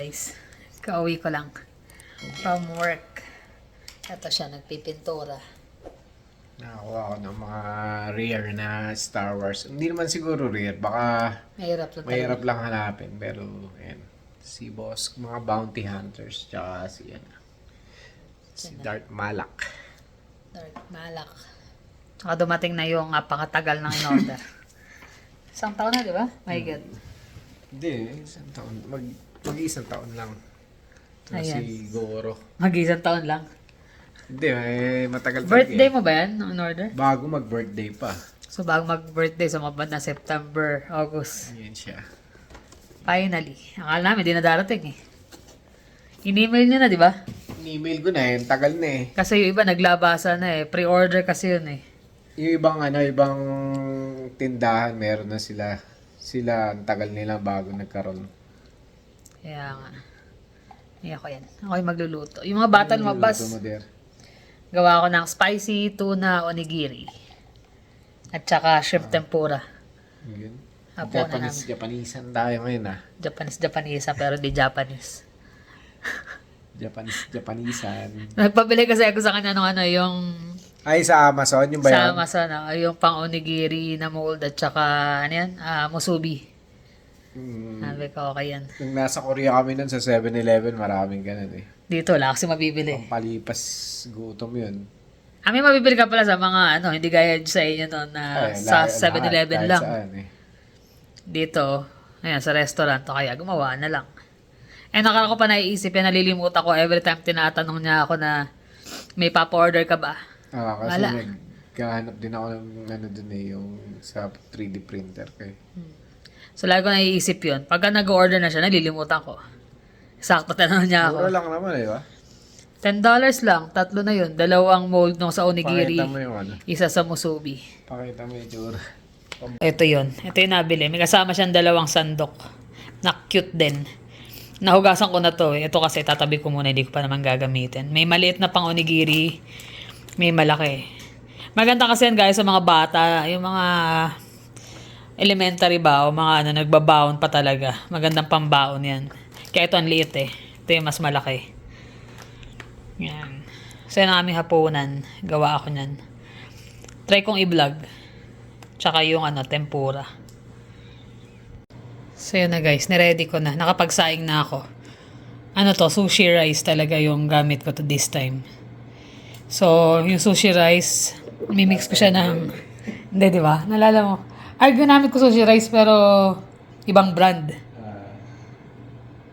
guys. Kauwi ko lang from work. Ito siya, nagpipintura. Nakakuha ako ng mga rare na Star Wars. Hindi naman siguro rare. Baka Mahirap lang hanapin. Pero, ayan. Si Boss, mga bounty hunters. Tsaka si Darth Malak. Dark Malak. Tsaka dumating na yung napakatagal ng in-order. Isang taon na, di ba? My God. Hindi, isang taon. Mag-isang taon lang. Ito Ayan. si Goro. Mag-isang taon lang. Hindi, matagal Birthday mo ba yan? In order? Bago mag-birthday pa. So, bago mag-birthday, sumabad na September, August. Ayan siya. Finally. Akala namin, di na darating eh. In-email nyo na, di ba? In-email ko na tagal na eh. Kasi yung iba naglabasa na eh. Pre-order kasi yun eh. Yung ibang tindahan, meron na sila. Sila, ang tagal nila bago nagkaroon. Kaya nga. Hindi ako yan. Ako yung magluluto. Yung mga bata lumabas, Niluto mo, der. gawa ko ng spicy tuna onigiri. At saka shrimp tempura. Yun. Apo na Japanisan tayo ngayon ah. Japanese pero di Japanese. Japanisan. Nagpabili kasi ako sa kanya nung yung Ay, sa Amazon, yung ba sa yan? Amazon, yung pang onigiri na mold at saka ano yan, musubi. Sabi ko, okay yan. Nung nasa Korea kami nun sa 7-Eleven, maraming ganun eh. Dito, wala kasi mabibili. Pampalipas gutom yun. May mabibili ka pala sa mga hindi gaya sa inyo no, na sa 7-Eleven lang. Saan, eh. Dito, ayan, sa restaurant, o kaya gumawa na lang. Nakaka ko pa naiisip yan, nalilimutan ko every time tinatanong niya ako na may papa-order ka ba? Kasi Wala. nagkahanap din ako ng dun eh, yung sa 3D printer kay. So, lagi ko naiisip yun. Pagka nag-order na siya, nalilimutan ko. Sakto tanong niya ako. Mura lang naman eh, ba? $10 lang, 3 na yun. 2 mold nung sa onigiri, Pakita mo yung isa sa musubi. Pakita mo yung tsura. Ito yun. Ito yung nabili. May kasama siyang 2 sandok. Na cute din. Nahugasan ko na to. Ito kasi tatabi ko muna. Hindi ko pa naman gagamitin. May maliit na pang onigiri. May malaki. Maganda kasi yan guys sa mga bata. Yung mga elementary ba o mga nagbabaon pa talaga. Magandang pambaon yan. Kaya ito ang liit eh. Ito yung mas malaki. Yan. So yan ang aming hapunan. Gawa ako nyan. Try kong i-vlog. Tsaka yung tempura. So yun na guys, niready ko na. Nakapagsaing na ako. Sushi rice talaga yung gamit ko to this time. So, yung sushi rice, mimix ko siya ng... Hindi, di ba? Nalala mo. Ginamit ko sushi rice pero ibang brand.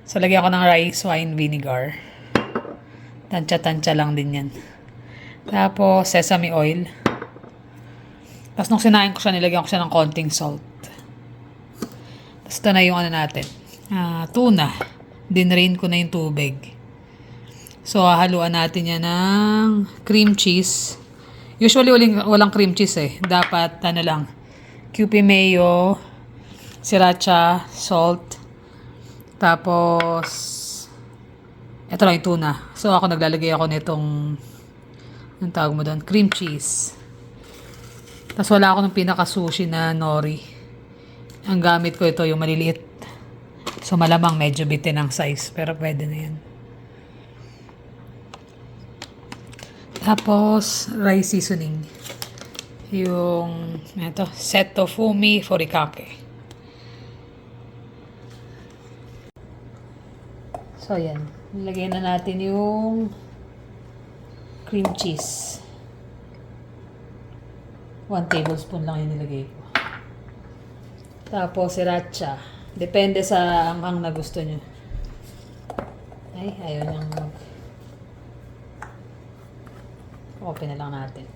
So, lagyan ko ng rice wine vinegar. Tansya-tansya lang din yan. Tapos, sesame oil. Tapos nung sinain ko siya, nilagyan ko siya ng konting salt. Tapos ito na yung natin. Tuna. Dinrain ko na yung tubig. So, haluan natin yan ng cream cheese. Usually, walang cream cheese eh. Dapat, lang. Kewpie mayo, sriracha, salt. Tapos, ito lang yung tuna. So, ako naglalagay ako nitong, anong tawag mo doon? Cream cheese. Tapos wala ako ng pinaka-sushi na nori. Ang gamit ko ito, yung maliliit. So malamang medyo bitin ang size. Pero pwede na yan. Tapos, rice seasoning. Yung, Seto Fumi Furikake. So yan. Nilagay na natin yung cream cheese. 1 tablespoon lang yung nilagay ko. Tapos, sriracha. Depende sa anghang na gusto nyo. Ay, ayaw niyang open na lang natin.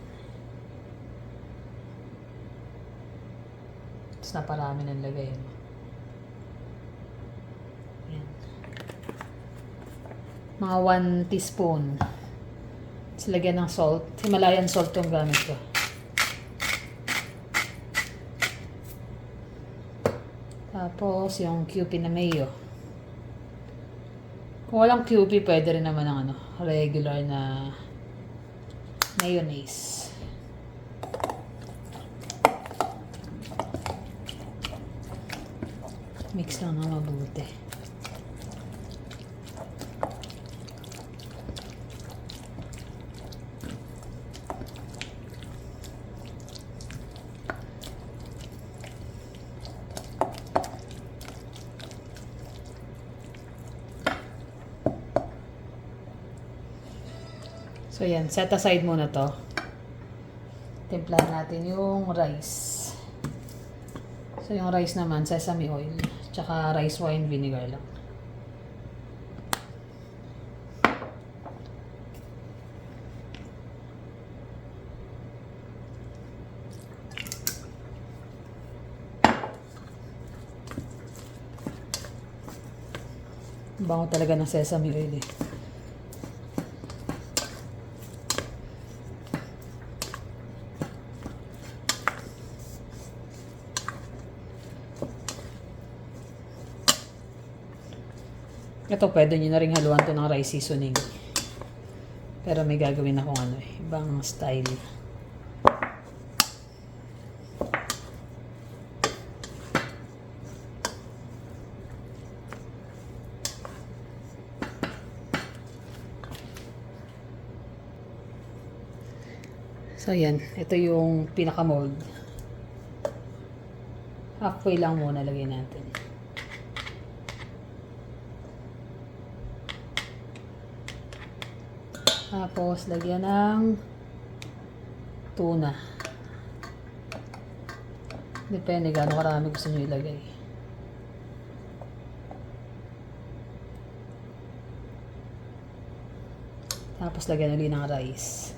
Tapos naparami ng lagay. Yan. Mga 1 teaspoon. Tapos lagyan ng salt. Himalayan salt yung gamit ko. Tapos, yung Kewpie na mayo. Kung walang Kewpie, pwede rin naman ng regular na mayonnaise. Mix lang na mabuti. So yan, set aside muna to. Timplahan natin yung rice. So yung rice naman, sesame oil, tsaka rice wine vinegar lang. Bango talaga ng sesame oil eh. Ito pwede nyo na rin haluan to ng rice seasoning. Pero may gagawin akong ano eh, ibang style. So yan, ito yung pinaka-mold. Halfway lang muna lagay natin. Tapos lagyan ng tuna. Depende gaano karami gusto nyo ilagay. Tapos lagyan ulit ng rice.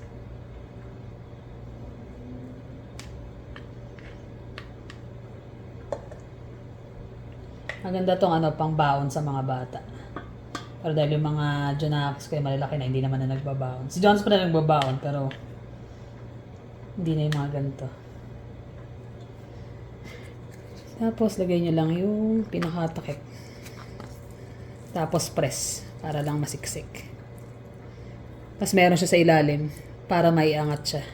Maganda tong ano, pang baon sa mga bata. Pero dahil yung mga Junakis kayo malalaki na, hindi naman na nagbabaon. Si Jones pa na nagbabaon, pero hindi na yung mga ganito. Tapos lagay nyo lang yung pinakatakip. Tapos press, para lang masiksik. Tapos meron siya sa ilalim, para maiangat siya.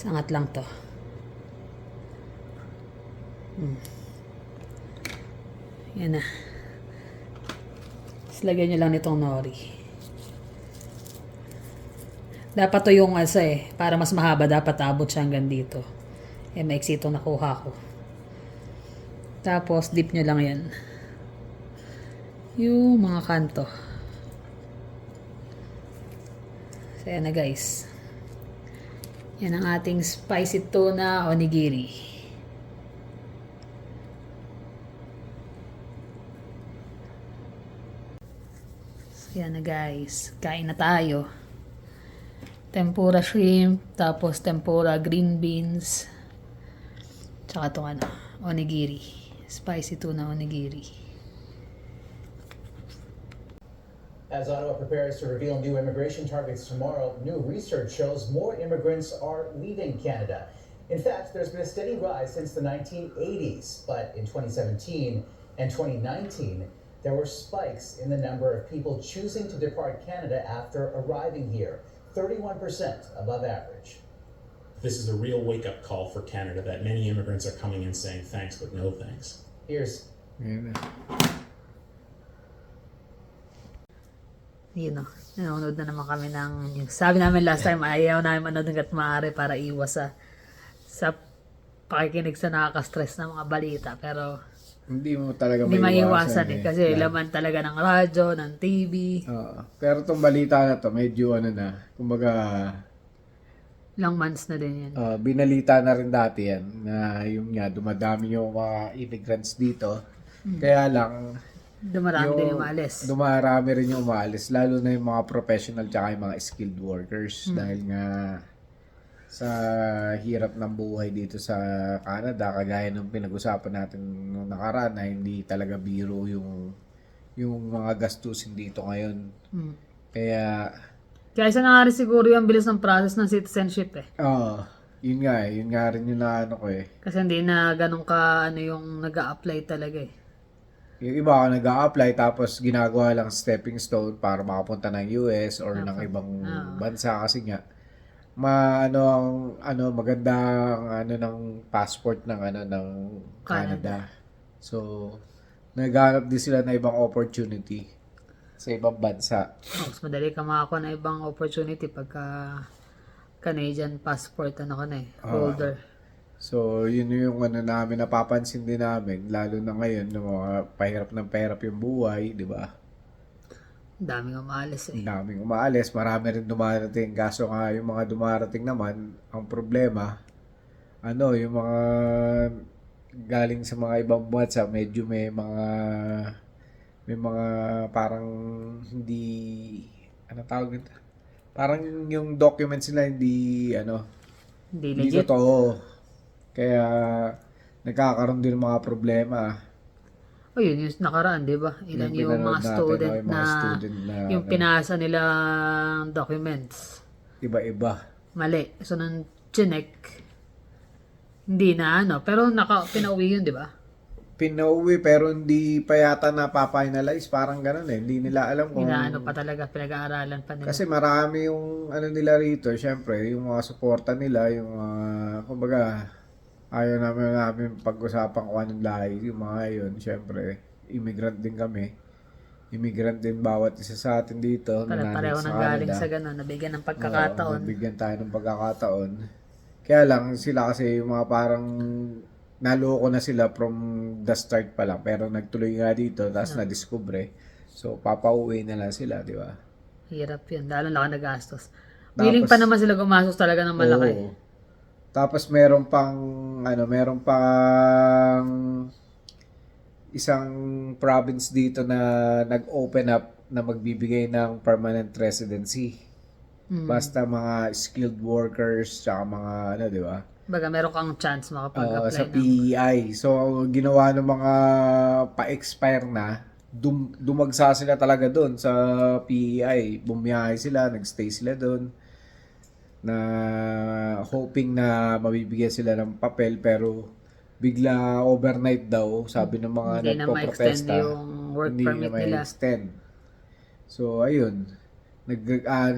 Sangat lang to. Yan na. Tapos lagyan nyo lang nitong nori. Dapat to yung asa eh. Para mas mahaba, dapat abot siya hanggang dito. Eh, maiksi itong nakuha ko. Tapos, dip nyo lang yan. Yung mga kanto. So, yan na guys. Yan ang ating spicy tuna onigiri. So yan na guys. Kain na tayo. Tempura shrimp. Tapos tempura green beans. Tsaka itong ano, onigiri. Spicy tuna onigiri. As Ottawa prepares to reveal new immigration targets tomorrow, new research shows more immigrants are leaving Canada. In fact, there's been a steady rise since the 1980s, but in 2017 and 2019, there were spikes in the number of people choosing to depart Canada after arriving here, 31% above average. This is a real wake-up call for Canada that many immigrants are coming in saying thanks, but no thanks. Here's Ayan na. Yun o. Nanonood na naman kami ng... Yung sabi namin last time, ayaw namin manood hanggat maaari para iwas sa pakikinig sa nakaka-stress na mga balita. Pero Hindi mo talaga hindi maiwasan eh. eh. Kasi laman talaga ng radyo, ng TV. Pero itong balita na to, medyo ano na, kumbaga, Ilang months na din yan. binalita na rin dati yan, na yung nga, dumadami yung mga immigrants dito. Kaya lang, Dumarami din yung umalis. dumarami rin yung umalis, lalo na yung mga professional tsaka yung mga skilled workers. Dahil nga, sa hirap ng buhay dito sa Canada, kagaya ng pinag-usapan natin nung nakaraan na hindi talaga biro yung mga gastusin dito ngayon. Kaya Kaya na nga rin siguro yung bilis ng process ng citizenship eh. yun nga rin yung naano ko eh. Kasi hindi na ganun ka yung nag-a-apply talaga eh. Yung iba nag-a-apply tapos ginagawa lang stepping stone para makapunta ng US or ng ibang bansa kasi nga magandang ng passport ng Canada. So naghahanap din sila ng ibang opportunity sa ibang bansa. Mas madali ka makakuha ng ibang opportunity pagka Canadian passport holder. So, yun yung ano namin, napapansin din namin, lalo na ngayon, ng mga pahirap ng pahirap yung buhay, di ba? Ang daming umalis Ang eh. daming umaalis, marami rin dumarating. Kaso nga, yung mga dumarating naman, ang problema, ano, yung mga galing sa mga ibang bansa, medyo may mga parang hindi, ano tawag nito? Parang yung documents nila hindi, ano, Hindi hindi legit. totoo. Kaya, nagkakaroon din ng mga problema. O yun, yung nakaraan, di ba? Ilan yung pinanood mga natin, student yung mga na student na, yung ano, pinasa nilang documents. iba-iba. Mali. So, nung chinek, hindi na ano. Pero pinauwi yun, di ba? Pinauwi pero hindi pa yata na-finalize. Parang ganun eh. Hindi nila alam kung... Inaano pa talaga, pinag-aaralan pa nila. Kasi marami yung ano nila rito. Siyempre, yung mga suporta nila, yung kumbaga, ayaw namin pag-usapan kung anong lahi. Yung mga yun, siyempre, immigrant din kami. Immigrant din bawat isa sa atin dito. Pareho nananalig nang galing sa gano'n, nabigyan ng pagkakataon. Nabigyan tayo ng pagkakataon. Kaya lang, sila kasi yung mga parang naloko na sila from the start pa lang. Pero nagtuloy nga dito, tapos na-discover. So, papauwi na lang sila, di ba? Hirap yun, lalo na nagastos. Willing pa naman sila gumastos talaga ng malaki. Oo. Tapos meron pang isang province dito na nag-open up na magbibigay ng permanent residency. Basta mga skilled workers tsaka mga ano, di ba? Baga meron kang chance makapag-apply Sa ng... PEI. So, ginawa ng mga pa-expire na, dumagsa sila talaga doon sa PEI. Bumiyahe sila, nagstay sila doon na hoping na mabibigyan sila ng papel pero bigla overnight daw, sabi ng mga Hindi na ma-extend nagpo-protesta, yung work hindi permit na nila. ma-extend. So, ayun.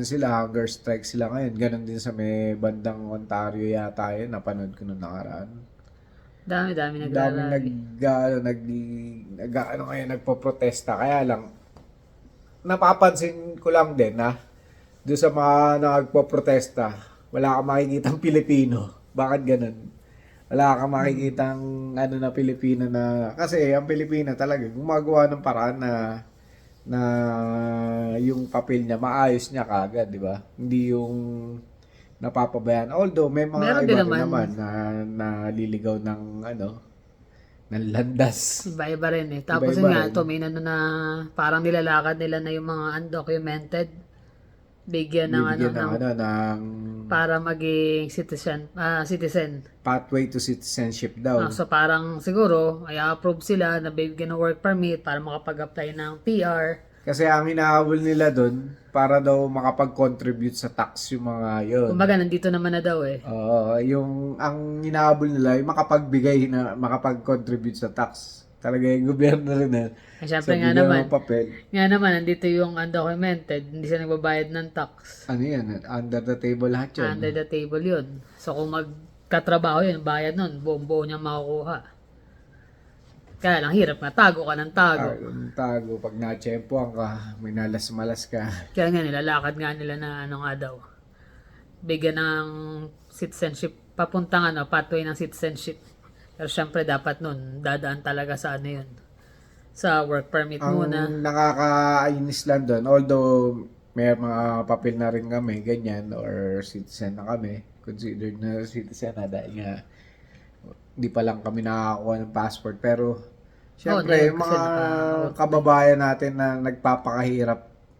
Sila, hunger strike sila ngayon. Ganon din sa may bandang Ontario yata yun. Napanood ko nung nakaraan. Dami-dami Daming nagrarally. ngayon, nagpo-protesta. Kaya lang, napapansin ko lang din na doon sa mga nagpo-protesta, wala kang makikitang Pilipino. Bakit ganun? Wala kang makikitang ano na Pilipino na, kasi ang Pilipino talaga gumagawa ng paraan na yung papel niya maayos niya kagad, di ba? Hindi yung napapabayaan. Although may mga Meron iba din din naman. naman na naliligaw ng ng landas. Iba-iba rin eh. Tapos Iba-iba yun nga, rin. tumino na parang nilalakad nila na yung mga undocumented. Bigyan ng Bibigyan ng ng para maging citizen. pathway to citizenship daw. So parang siguro, ay approve sila na bigyan ng work permit para makapag-apply ng PR. Kasi ang hinahabol nila doon, para daw makapag-contribute sa tax yung mga yun. Kumbaga, nandito naman na daw eh. Oo, yung ang hinahabol nila, yung makapag-contribute sa tax. Talaga yung gobyerno rin na. Ay, syempre nga bigyan naman. ng papel. Nga naman, nandito yung undocumented, hindi sila nagbabayad ng tax. Ano yan? Under the table lahat yun. Under the table yun. So kung magkatrabaho yun, bayad nun, buong-buo niyang makukuha. Kaya lang, hirap nga, tago ka ng tago. Tago. Pag na-tsempohan ka, may nalas-malas ka. Kaya nga nilalakad nga nila na ano nga daw. Bigyan ng citizenship, papuntang pathway ng citizenship. Pero syempre dapat nun, dadaan talaga sa ano yun. Sa work permit muna. Ang nakakainis lang doon, although may mga papel na rin kami, ganyan, or citizen na kami, considered na citizen na dahil nga hindi pa lang kami nakakakuha ng passport. Pero, syempre, dahil yung kasi mga kababayan natin na nagpapakahirap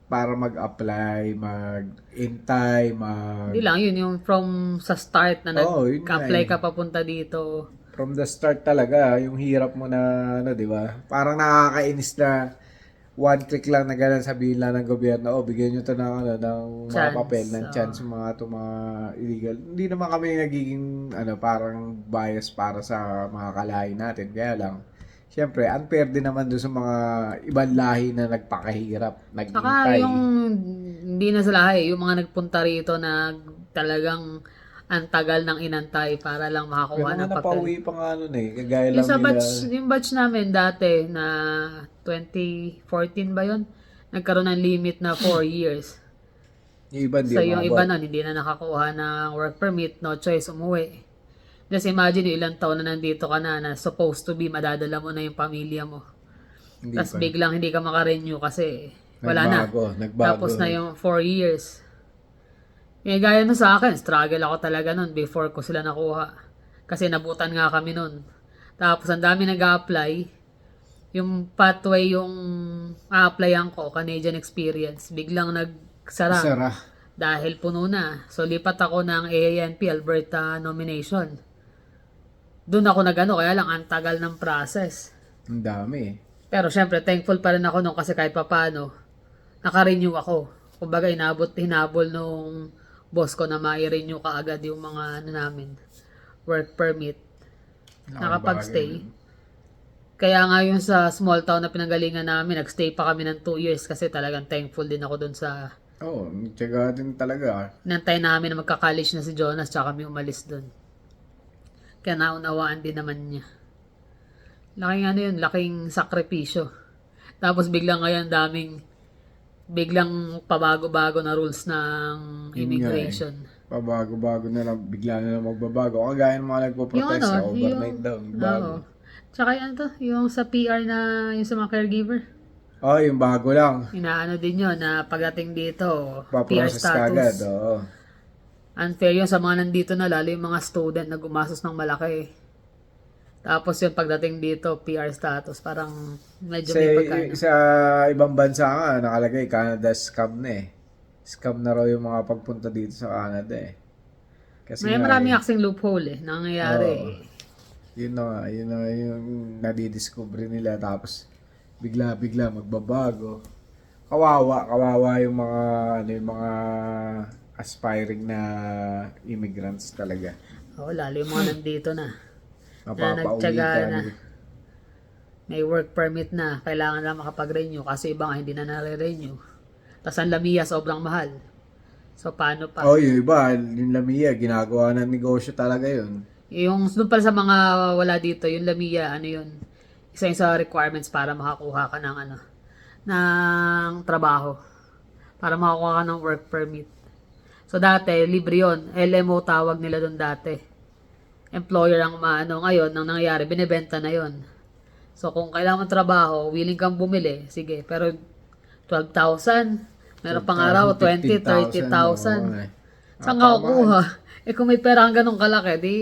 para mag-apply, mag-intay, Hindi lang, yun yung from sa start na Oo, yun nga nag-apply eh. ka papunta dito. From the start talaga, yung hirap mo na, di ba? Parang nakakainis na one click lang na gano'n sabihin lang ng gobyerno, bigyan nyo to ng, ng mga Chance, papel, ng chance yung mga illegal. Hindi naman kami nagiging, parang bias para sa mga kalahi natin. Kaya lang, syempre, unfair din naman doon sa mga ibang lahi na nagpakahirap, Saka naghintay. yung, hindi na sa lahi, yung mga nagpunta rito na talagang ang tagal ng inantay para lang Pero makakuha nga ng papel. napauwi pa nga nun kagaya Yung lang sa nila. yung batch namin dati na 2014 ba yun? Nagkaroon ng limit na 4 years. Yung iba hindi So yung umabot. iba nun, hindi na nakakuha ng work permit, no choice, umuwi. Just imagine yung ilang taon na nandito ka na supposed to be madadala mo na yung pamilya mo. Hindi Tapos pa. biglang hindi ka makarenew kasi wala na. Nagbago. Tapos na yung 4 years. Eh, gaya nun sa akin, struggle ako talaga nun before ko sila nakuha. Kasi nabutan nga kami nun. Tapos ang dami nag-a-apply. Yung pathway yung a-applyan ko, Canadian experience, biglang nagsara. Sara. Dahil puno na. So, lipat ako ng AANP Alberta nomination. Doon ako nagano, kaya lang ang tagal ng process. Ang dami eh. Pero syempre, thankful pa rin ako nung kasi kahit papano, naka-renew ako. Kumbaga, hinabol nung boss ko na ma-renew kaagad yung mga namin, work permit. Nakapag-stay. Kaya nga yung sa small town na pinanggalingan namin, nag-stay pa kami ng 2 years kasi talagang thankful din ako dun sa Oo, tiyaga din talaga. nantay namin na magka-college na si Jonas tsaka kami umalis dun. Kaya naunawaan din naman niya. Laking ano yun, laking sakripisyo. Tapos biglang ngayon biglang pabago-bago na rules ng immigration. Pabago-bago na lang, bigla na lang magbabago. Kagaya ng mga nagpo-protest, overnight daw. Bago. Oo. Tsaka yan to, yung sa PR na, yung sa mga caregiver. Oh, yung bago lang. Inaano din yun na pagdating dito, PR Pa-process kagad, status. oo. Unfair yun sa mga nandito na, lalo yung mga student na gumastos ng malaki. Tapos yung pagdating dito, PR status, parang medyo may pagkano. Sa ibang bansa nga, nakalagay, Canada scam na eh. Scam na raw yung mga pagpunta dito sa Canada eh. Kasi May nga, maraming aksing loophole nangyayari. Oo. Yun na yung nadidiscover nila, tapos bigla magbabago. Kawawa yung mga aspiring na immigrants talaga. Oo, lalo yung mga nandito na. Mapapauwi nagtiyaga ka. na. May work permit na, kailangan lang makapag-renew kasi iba nga hindi na nare-renew. Tapos ang Lamia sobrang mahal. So paano pa? Oh, yung iba, yung Lamia, ginagawa ng negosyo talaga yun. Yung doon pala sa mga wala dito, yung Lamia, ano yun? Isa yung sa requirements para makakuha ka ng ng trabaho. Para makakuha ka ng work permit. So dati, libre yun. LMO tawag nila doon dati. Employer ang ngayon, nang nangyayari, binibenta na yon. So kung kailangan mo trabaho, willing kang bumili, sige. Pero 12,000, meron pang araw, 20, 30,000. Saan ka kukuha? Eh kung may pera kang ganun kalaki, di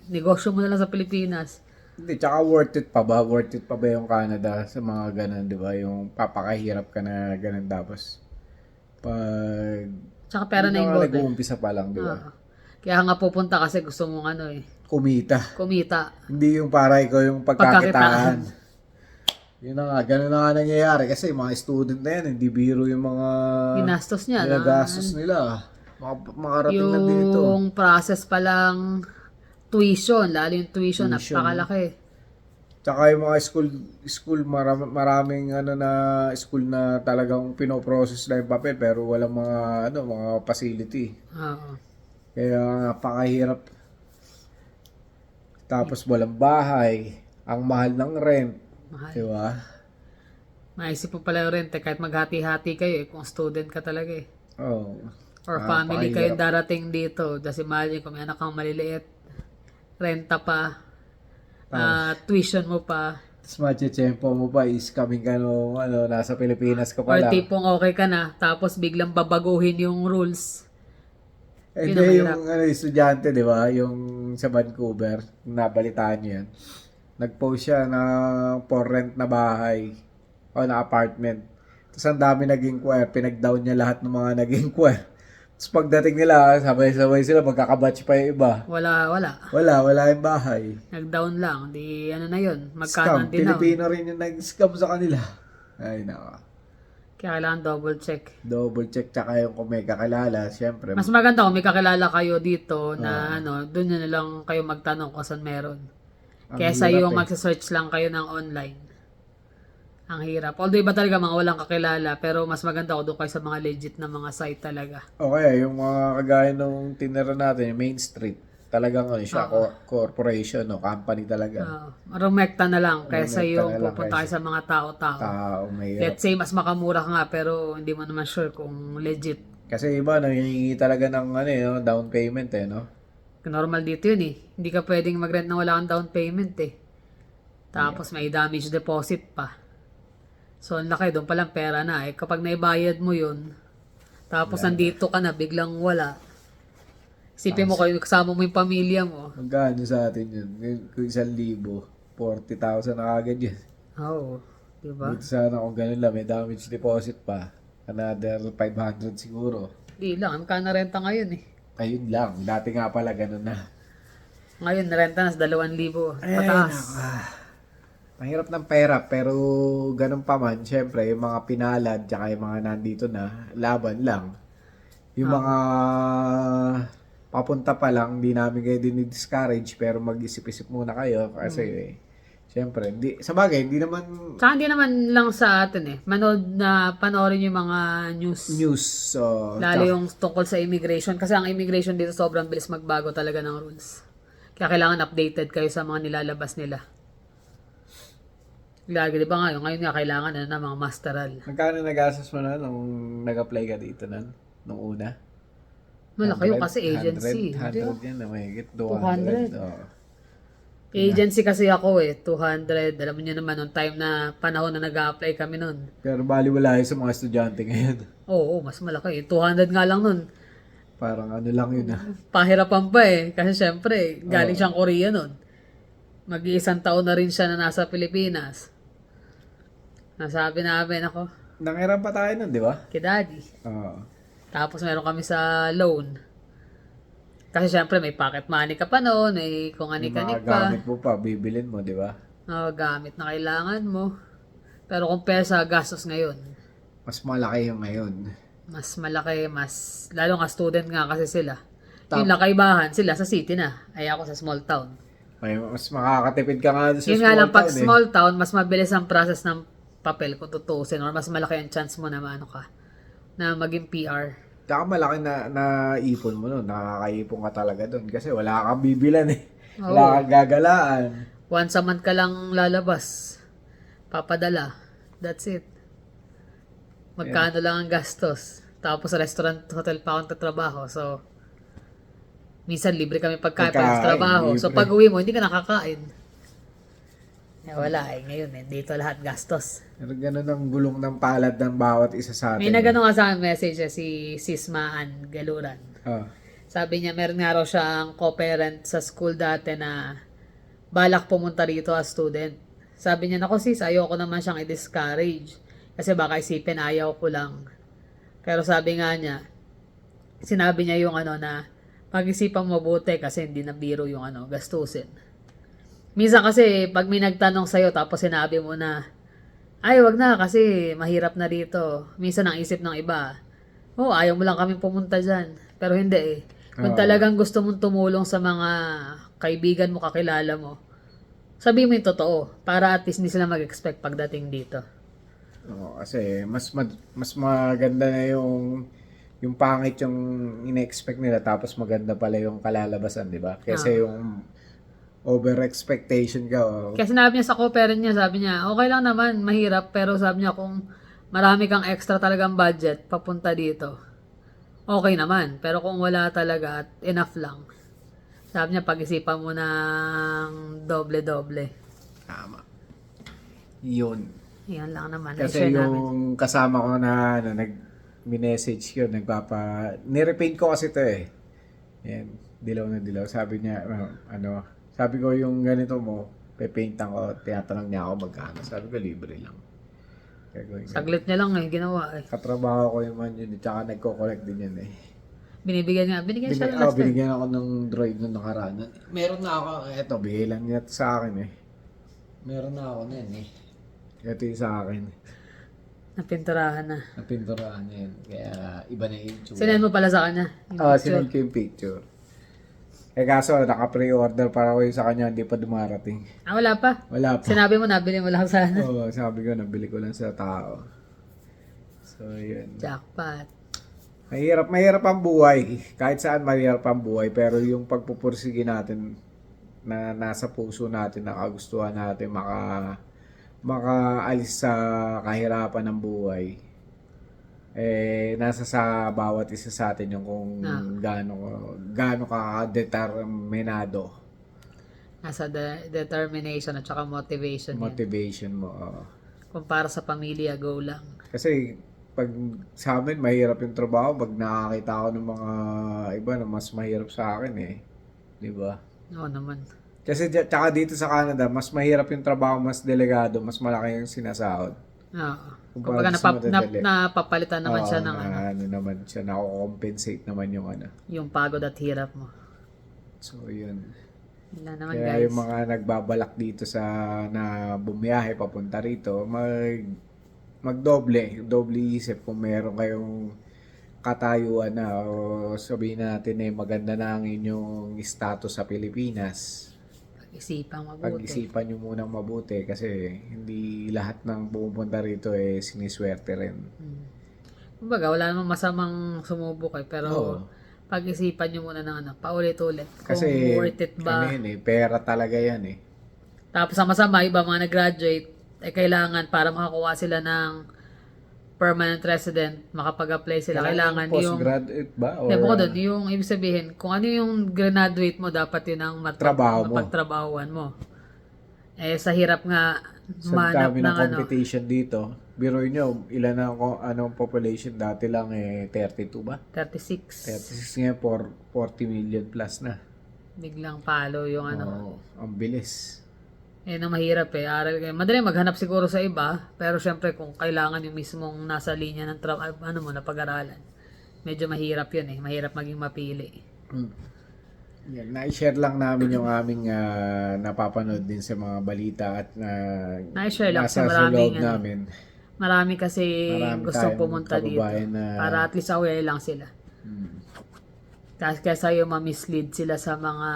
negosyo mo na lang sa Pilipinas. Hindi, tsaka worth it pa ba? Worth it pa ba yung Canada sa mga ganun, di ba? Yung papakahirap ka na ganun, tapos pag Tsaka pera na involved. nag-uumpisa pa lang, di ba? Kaya nga pupunta kasi gusto mong Kumita. kumita. Hindi yung para ikaw yung pagkakitaan. Yun na nga, ganun na nga nangyayari. Kasi mga student na yan, hindi biro yung mga Ginastos niya. ginagastos nila. Makarating na dito. Yung process pa lang, tuition, lalo yung tuition. Napakalaki. Tsaka yung mga school maraming na school na talagang pinoprocess na yung papel pero walang mga mga facility. Oo. Kaya napakahirap. Tapos walang bahay, ang mahal ng rent, Mahal. di ba? Maisip mo pala yung rent kahit maghati-hati kayo kung student ka talaga Oh. Or family kayo darating dito. Kasi imagine kung may anak kang maliliit, renta pa, tuition mo pa. Tapos matchempo mo pa is coming ka nasa Pilipinas ka pa Or lang. tipong okay ka na, tapos biglang babaguhin yung rules. Hindi, yung estudyante, di ba? Yung sa Vancouver, nabalitaan niyo yan. Nag-post siya na for rent na bahay o na apartment. Tapos ang dami naging queer. Pinag-down niya lahat ng mga naging queer. Tapos pagdating nila, sabay-sabay sila, magkakabatch pa yung iba. Wala yung bahay. Nag-down lang. Di na yun. Scam. Magkano din Pilipino rin yung nag-scam sa kanila. Ay, naka. Kaya kailangan double check. Double check, tsaka yung kung may kakilala, syempre. Mas maganda kung may kakilala kayo dito na doon na lang kayo magtanong kung saan meron. Kesa yung magsa-search lang kayo ng online. Ang hirap. Although iba talaga mga walang kakilala, pero mas maganda kung doon kayo sa mga legit na mga site talaga. Okay, yung mga kagaya nung tinira natin, yung Main Street, talagang siya, corporation, company talaga. Rumekta na lang kaysa Rumekta yung na lang pupunta kayo sa mga tao-tao. May Let's say, mas makamura ka nga, pero hindi mo naman sure kung legit. Kasi iba, nangihingi talaga ng down payment, no? Normal dito yun eh. Hindi ka pwedeng mag-rent na wala kang down payment eh. Tapos may damage deposit pa. So, ang laki, doon palang pera na eh. Kapag naibayad mo yun, tapos nandito ka na, biglang wala. Isipin mo kayo, kasama mo yung pamilya mo. Magkano sa atin yun? Kung 1,000, 40,000 na agad yun. Oo, diba? Dito sana kung ganun lang, may damage deposit pa. Another 500 siguro. Di lang, magkano renta ngayon eh. Ayun lang, dati nga pala ganun na. Ngayon, renta na sa 2,000 pataas. Mahirap ng pera, pero ganun pa man, syempre, yung mga pinalad, tsaka yung mga nandito na, laban lang. Yung mga papunta pa lang, hindi namin kayo dinidiscourage, pero mag-isip-isip muna kayo, kasi, syempre, hindi, sa bagay, hindi naman Tsaka hindi naman lang sa atin eh. Panoorin yung mga news. so, Lalo yung tungkol sa immigration. Kasi ang immigration dito sobrang bilis magbago talaga ng rules. Kaya kailangan updated kayo sa mga nilalabas nila. Lagi, di ba ngayon nga kailangan na mga masteral. magkano nagastos mo na nung nag-apply ka dito nung una? Malaki yun kasi agency. 100 yan na mahigit, 200. 200. Oh. Agency kasi ako eh, 200. Alam mo nyo naman, nung time na panahon na nag-a-apply kami nun. Pero bali wala yun sa mga estudyante ngayon. Oo, mas malaki. 200 nga lang nun. Parang ano lang yun Pahirapan pa eh. Kasi syempre, galing siyang Korea nun. Mag-iisang taon na rin siya na nasa Pilipinas. Nasabi namin ako, Nangiram pa tayo nun, di ba? kay daddy. Oo. Tapos meron kami sa loan. Kasi syempre may pocket money ka pa noon, kung Yung ani-kanik mga pa. gamit mo pa, bibilin mo, di ba? Gamit na kailangan mo. Pero compare sa gastos ngayon, Mas malaki yung ngayon. mas malaki, lalo nga student nga kasi sila. Yung nakaibahan, sila sa city na. Ay ako sa small town. May mas makakatipid ka nga sa Yun small nga lang, pag town, small town, mas mabilis ang process ng papel kung tutusin or mas malaki ang chance mo na na maging PR. Tsaka malaki na ipon mo nun. Nakakaipon ka talaga dun. Kasi wala kang bibilan eh. Wala kang gagalaan. Once a month ka lang lalabas. Papadala. That's it. Magkano lang ang gastos. Tapos sa restaurant, hotel pa akong tatrabaho. So, minsan libre kami pagkain pag sa trabaho. So, libre. pag uwi mo, hindi ka nakakain. Wala eh. Ngayon eh. Dito lahat gastos. Pero ganun ang gulong ng palad ng bawat isa sa atin. May nagano nga sa akin message si Sismaan Galuran. Ah. Sabi niya, meron nga raw siyang co-parent sa school dati na balak pumunta rito as student. Sabi niya, naku sis, ayoko naman siyang i-discourage. Kasi baka isipin, ayaw ko lang. Pero sabi nga niya, sinabi niya yung na pag-isipan mabuti kasi hindi na biro yung gastusin. Minsan kasi, pag may nagtanong sa'yo tapos sinabi mo na, ay, wag na kasi mahirap na dito. Minsan ang isip ng iba, ayaw mo lang kami pumunta dyan. Pero hindi eh. Kung talagang gusto mong tumulong sa mga kaibigan mo, kakilala mo, sabihin mo yung totoo para at least hindi sila mag-expect pagdating dito. Kasi mas maganda na yung pangit yung ine-expect nila tapos maganda pala yung kalalabasan, di ba? Kasi yung over expectation ka. Kasi sinabi niya sa co-parent niya, sabi niya, okay lang naman, mahirap, pero sabi niya kung marami kang extra talagang budget papunta dito, okay naman. Pero kung wala talaga at enough lang, sabi niya, pag-isipan mo ng doble-doble. Tama. Yun. Yan lang naman. Kasi i-share yung namin. kasama ko na nag-message ko, nirepaint ko kasi to eh. Yan, dilaw na dilaw. Sabi niya, sabi ko yung ganito mo, pepaintan ko, tinatanong niya ako magkano. Sabi ko, libre lang. Saglit niya lang ginawa eh. Katrabaho ko yung man yun, tsaka nagko-collect din yan eh. Binigyan siya ng last time. Binigyan ako ng droid nung nakaraan. Meron na ako, eto, bigay lang niya sa akin eh. Meron na ako na yan eh. Ito yung sa akin. Napinturahan na. Napinturahan niya yan. Kaya iba na yung itsura. Sinend mo pala sa kanya. Sinend ko yung picture. Kaso naka-pre-order para ko yung sa kanya, hindi pa dumarating. Wala pa. Wala pa. Sinabi mo, nabili mo lang sana. Oo, sabi ko, nabili ko lang sa tao. So, yun. Jackpot. Mahirap ang buhay. Kahit saan mahirap ang buhay. Pero yung pagpupursige natin na nasa puso natin, nakagustuhan natin, makaalis sa kahirapan ng buhay. nasa sa bawat isa sa atin yung kung gaano ka determinado. Nasa determination at saka motivation yan. Motivation mo. Kung para sa pamilya, go lang. Kasi pag sa amin mahirap yung trabaho, pag nakakita ako ng mga iba na mas mahirap sa akin di ba? Oo naman. Kasi tsaka dito sa Canada, mas mahirap yung trabaho, mas delegado, mas malaki yung sinasahod. Oo. Kumpara Kumbaga sa madadali. napapalitan naman siya ng ano naman siya, nako-compensate naman yung yung pagod at hirap mo. So, yun. Wala naman Kaya guys. yung mga nagbabalak dito na bumiyahe papunta rito, magdoble isip kung meron kayong katayuan na o sabihin natin maganda na ang inyong status sa Pilipinas. Pag-isipang mabuti. Pag-isipan nyo munang mabuti kasi hindi lahat ng pumupunta rito siniswerte rin. Kumbaga, wala namang masamang sumubok pero Oo. pag-isipan nyo muna ng paulit-ulit. Kung Kasi worth it ba. pera talaga yan Tapos sama-sama, iba mga nag-graduate, kailangan para makakuha sila ng permanent resident, makapag-apply sila. Kailangan yung postgraduate ba? Or bukod doon, yung ibig sabihin, kung ano yung graduate mo, dapat yun ang Trabaho mo. mapagtrabahuan mo. Sa hirap nga, sa manap dami ng ng competition dito, biruin nyo, ilan anong population? Dati lang 32 ba? 36. 36 ngayon, 40 million plus na. Biglang palo yung Oo, ang bilis. na mahirap aral kayo. Madali maghanap siguro sa iba, pero syempre kung kailangan yung mismong nasa linya ng na pag-aralan, medyo mahirap yun Mahirap maging mapili. Yan, na-share lang namin yung aming napapanood din sa mga balita at Na-share lang nasa sa sa maraming loob namin. Marami kasi Marami gustong tayong pumunta dito. kababayan na- Para at least aware lang sila. Kaysa yung ma-mislead sila sa mga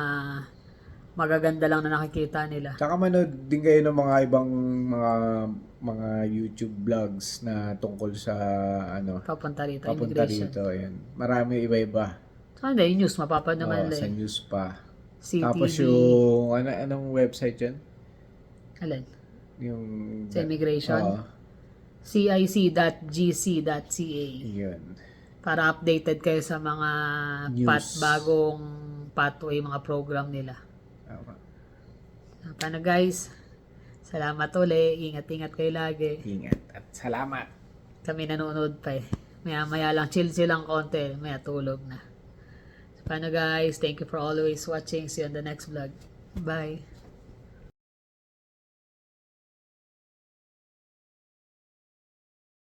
magaganda lang na nakikita nila. Tsaka manood din kayo ng mga ibang mga YouTube vlogs na tungkol sa Papunta rito, papunta immigration. dito. Ayan. Marami iba-iba. Saka hindi, yung news, mapapad naman Sa nila news pa. CTV. Tapos yung anong website yun? Alin? Yung Sa immigration? Oo, cic.gc.ca yun. para updated kayo sa mga News. bagong pathway, mga program nila. Tama. Paano guys? Salamat uli. Ingat-ingat kayo lagi. Ingat at salamat. Kami nanonood pa Maya-maya lang. Chill lang konti. Maya tulog na. Paano guys? Thank you for always watching. See you on the next vlog. Bye.